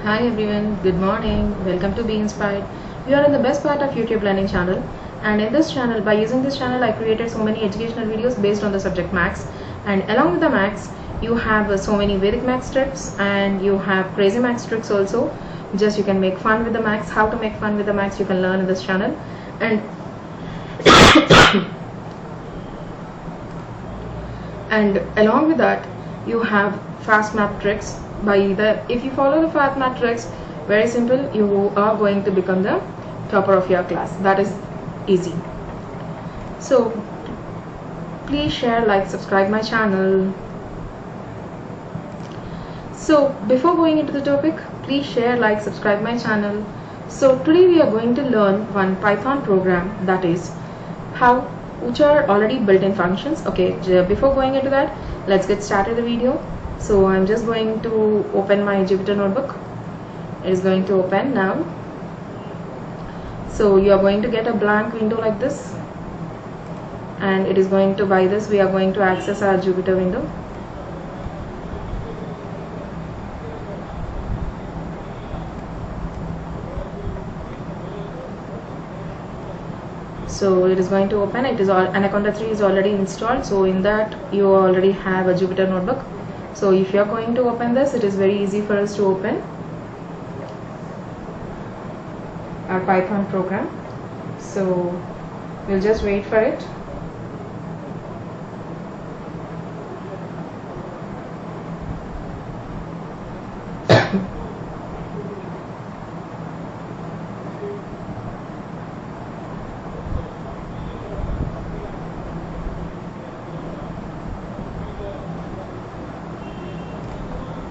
Hi everyone, good morning. Welcome to Be Inspired. You are in the best part of YouTube learning channel, and in this channel, by using this channel, I created so many educational videos based on the subject maths, and along with the maths, you have so many Vedic maths tips and you have crazy maths tricks also. Just you can make fun with the maths. How to make fun with the maths you can learn in this channel, and and along with that you have fast math tricks. If you follow the fast math tricks, very simple, you are going to become the topper of your class. That is easy. So please share, like, subscribe my channel. So before going into the topic, please share, like, subscribe my channel. So today we are going to learn one Python program, that is which are already built-in functions. Okay, before going into that, let's get started the video. So I'm just going to open my Jupyter notebook. It is going to open now. So you are going to get a blank window like this, and it is going to, by this we are going to access our Jupyter window. So it is going to open. It is all Anaconda 3 is already installed, so in that you already have a Jupyter notebook. So if you are going to open this, it is very easy for us to open our Python program. So we'll just wait for it.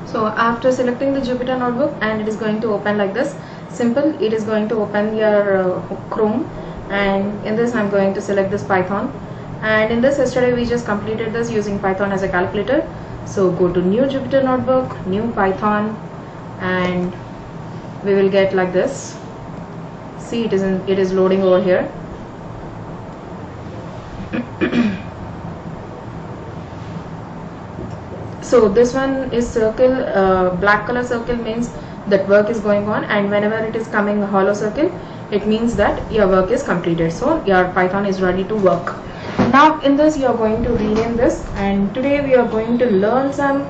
So after selecting the Jupyter notebook, and it is going to open like this, simple, it is going to open your Chrome, and in this I'm going to select this Python, and in this yesterday we just completed this using Python as a calculator. So go to new Jupyter notebook, new Python, and we will get like this. See, it is loading over here. So this one is circle, black color circle means that work is going on, and whenever it is coming a hollow circle, it means that your work is completed. So your Python is ready to work. Now in this you are going to rename this, and today we are going to learn some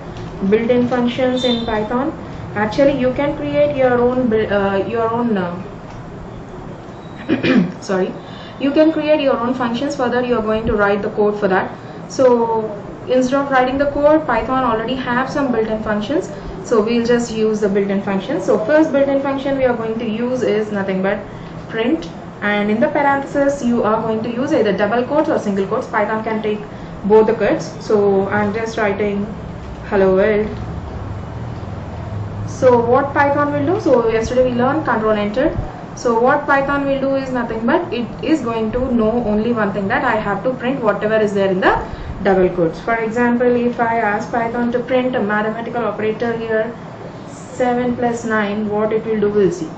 built-in functions in Python. Actually you can create your own sorry, you can create your own functions. Further, you are going to write the code for that. So instead of writing the code, Python already have some built-in functions, so we'll just use the built-in functions. So first built-in function we are going to use is nothing but print, and in the parenthesis you are going to use either double quotes or single quotes. Python can take both the quotes. So I'm just writing hello world. So what Python will do, so yesterday we learned control enter. So what Python will do is nothing but it is going to know only one thing, that I have to print whatever is there in the double quotes. For example, if I ask Python to print a mathematical operator here, 7 plus 9, what it will do, we'll see.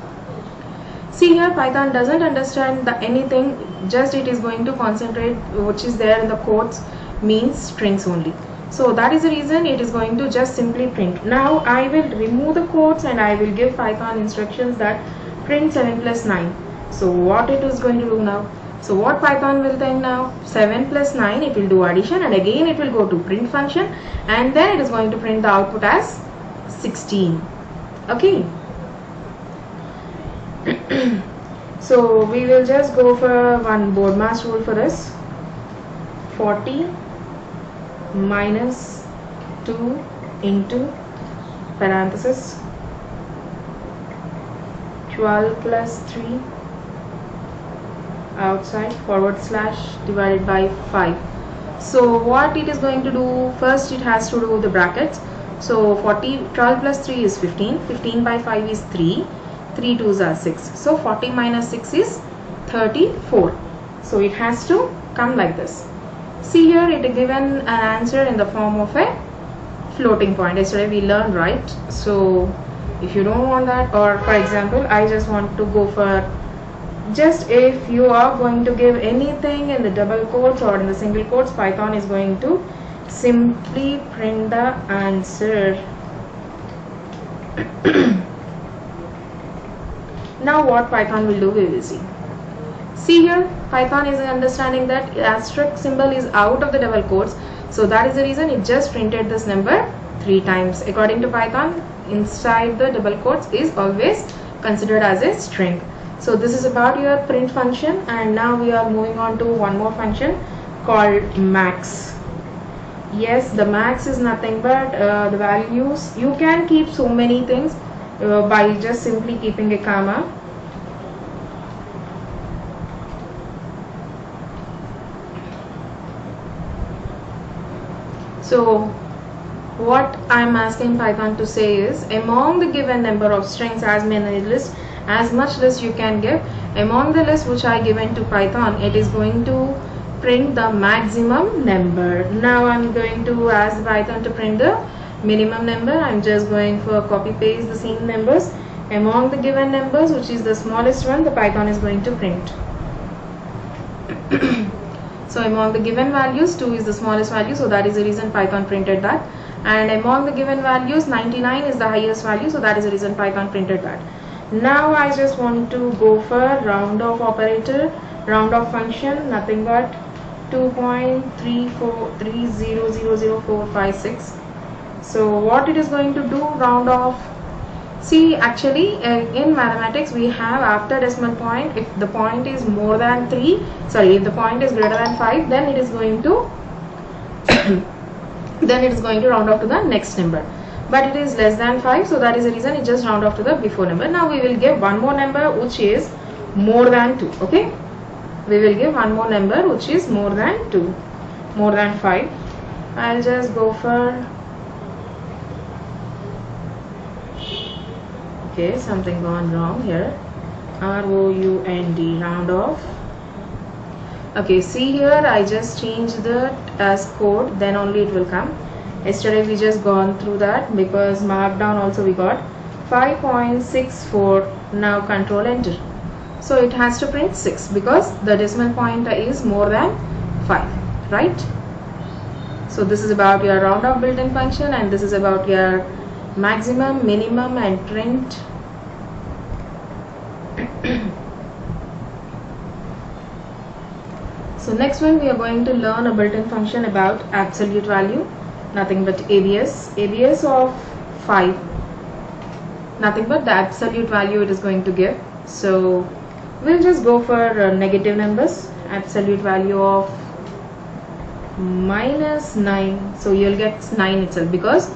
See here, Python doesn't understand anything, just it is going to concentrate which is there in the quotes means strings only. So that is the reason it is going to just simply print. Now I will remove the quotes and I will give Python instructions that print 7 plus 9. So what it is going to do now? So what Python will think now? 7 plus 9, it will do addition, and again it will go to print function, and then it is going to print the output as 16. Okay. So we will just go for one board mass rule for this. 40 minus 2 into parenthesis 12 plus 3 outside forward slash divided by 5. So what it is going to do, first it has to do the brackets. So 12 plus 3 is 15, 15 by 5 is 3, 3 2s are 6. So 40 minus 6 is 34. So it has to come like this. See here, it is given an answer in the form of a floating point. Yesterday we learned, right? So if you don't want that, or for example I just want to go for, just if you are going to give anything in the double quotes or in the single quotes, Python is going to simply print the answer. Now what Python will do, we will see. See here, Python is understanding that asterisk symbol is out of the double quotes, so that is the reason it just printed this number 3 times. According to Python, inside the double quotes is always considered as a string. So this is about your print function, and now we are moving on to one more function called max. Yes, the max is nothing but the values. You can keep so many things by just simply keeping a comma. So what I'm asking Python to say is, among the given number of strings, as much list you can give. Among the list which I given to Python, it is going to print the maximum number. Now I'm going to ask Python to print the minimum number. I'm just going for copy paste the same numbers. Among the given numbers, which is the smallest one, the Python is going to print. So among the given values, 2 is the smallest value, so that is the reason Python printed that. And among the given values, 99 is the highest value, so that is the reason Python printed that. Now I just want to go for round off operator, round off function, nothing but 2.3430000456. So what it is going to do, round off. See, actually in mathematics we have after decimal point, if the point is more than 3, sorry, if the point is greater than 5, then it is going to then it is going to round off to the next number. But it is less than 5, so that is the reason it just round off to the before number. Now we will give one more number which is more than 2. Okay, we will give one more number which is more than 2, more than 5. I'll just go for, okay, something gone wrong here, round, round off. Okay, see here, I just changed that as code, then only it will come. Yesterday we just gone through that, because markdown also we got 5.64. now control enter. So it has to print 6 because the decimal point is more than 5, right? So this is about your round off built-in function, and this is about your maximum, minimum, and print. So next one we are going to learn a built-in function about absolute value, nothing but ABS of 5, nothing but the absolute value it is going to give. So we'll just go for negative numbers, absolute value of -9, so you'll get 9 itself, because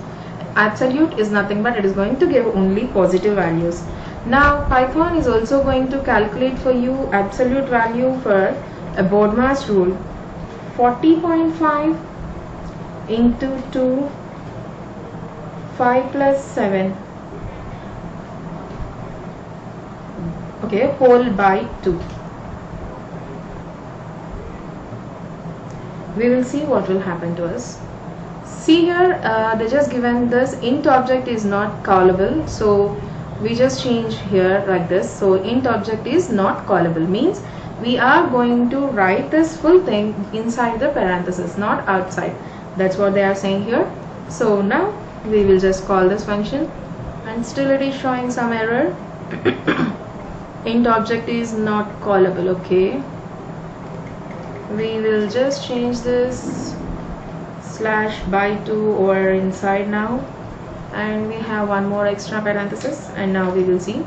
absolute is nothing but it is going to give only positive values. Now Python is also going to calculate for you absolute value for a BODMAS rule, 40.5 into 2, 5 plus 7, okay, whole by 2. We will see what will happen to us. See here, they just given this int object is not callable, so we just change here like this. So int object is not callable means we are going to write this full thing inside the parenthesis, not outside. That's what they are saying here. So now we will just call this function, and still it is showing some error. Int object is not callable. Okay, we will just change this /by2 over inside now, and we have one more extra parenthesis, and now we will see.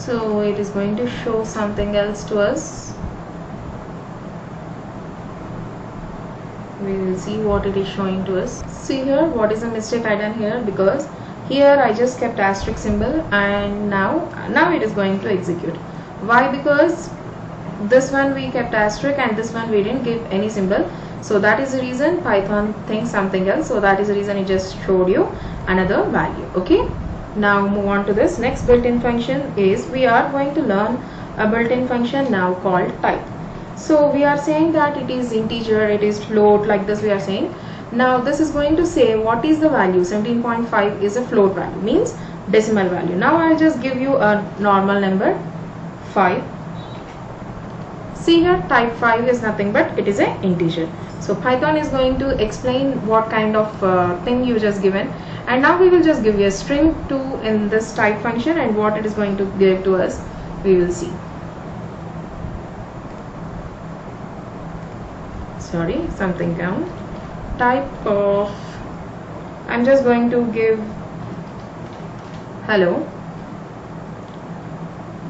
So it is going to show something else to us. We will see what it is showing to us. See here, what is the mistake I done here, because here I just kept asterisk symbol, and now it is going to execute. Why? Because this one we kept asterisk and this one we didn't give any symbol. So that is the reason Python thinks something else. So that is the reason it just showed you another value. Okay. Now move on to this next built-in function. Is we are going to learn a built-in function now called type. So we are saying that it is integer, it is float, like this we are saying. Now this is going to say what is the value. 17.5 is a float value, means decimal value. Now I'll just give you a normal number 5. See here, type 5 is nothing but it is an integer. So Python is going to explain what kind of thing you just given, and now we will just give you a string 2 in this type function, and what it is going to give to us we will see. Sorry, something down. Type of, I'm just going to give hello,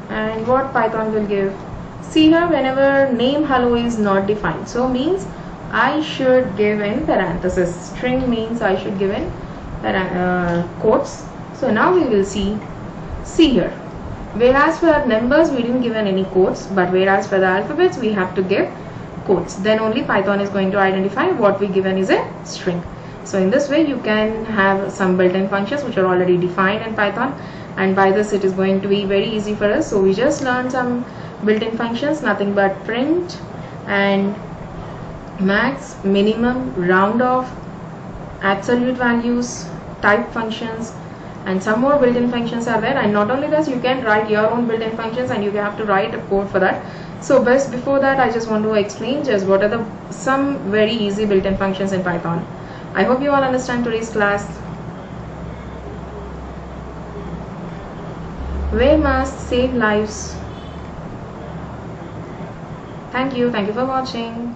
and what Python will give. See here, whenever name hello is not defined, so means I should give in parenthesis. String means I should give in quotes. So now we will see here, whereas for numbers we didn't give in any quotes, but whereas for the alphabets we have to give quotes. Then only Python is going to identify what we given is a string. So in this way you can have some built-in functions which are already defined in Python, and by this it is going to be very easy for us. So we just learned some built-in functions, nothing but print and max, minimum, round off, absolute values, type functions, and some more built-in functions are there. And not only this, you can write your own built-in functions and you have to write a code for that. So best before that I just want to explain just what are some very easy built-in functions in Python. I hope you all understand today's class. Wear masks, save lives. Thank you for watching.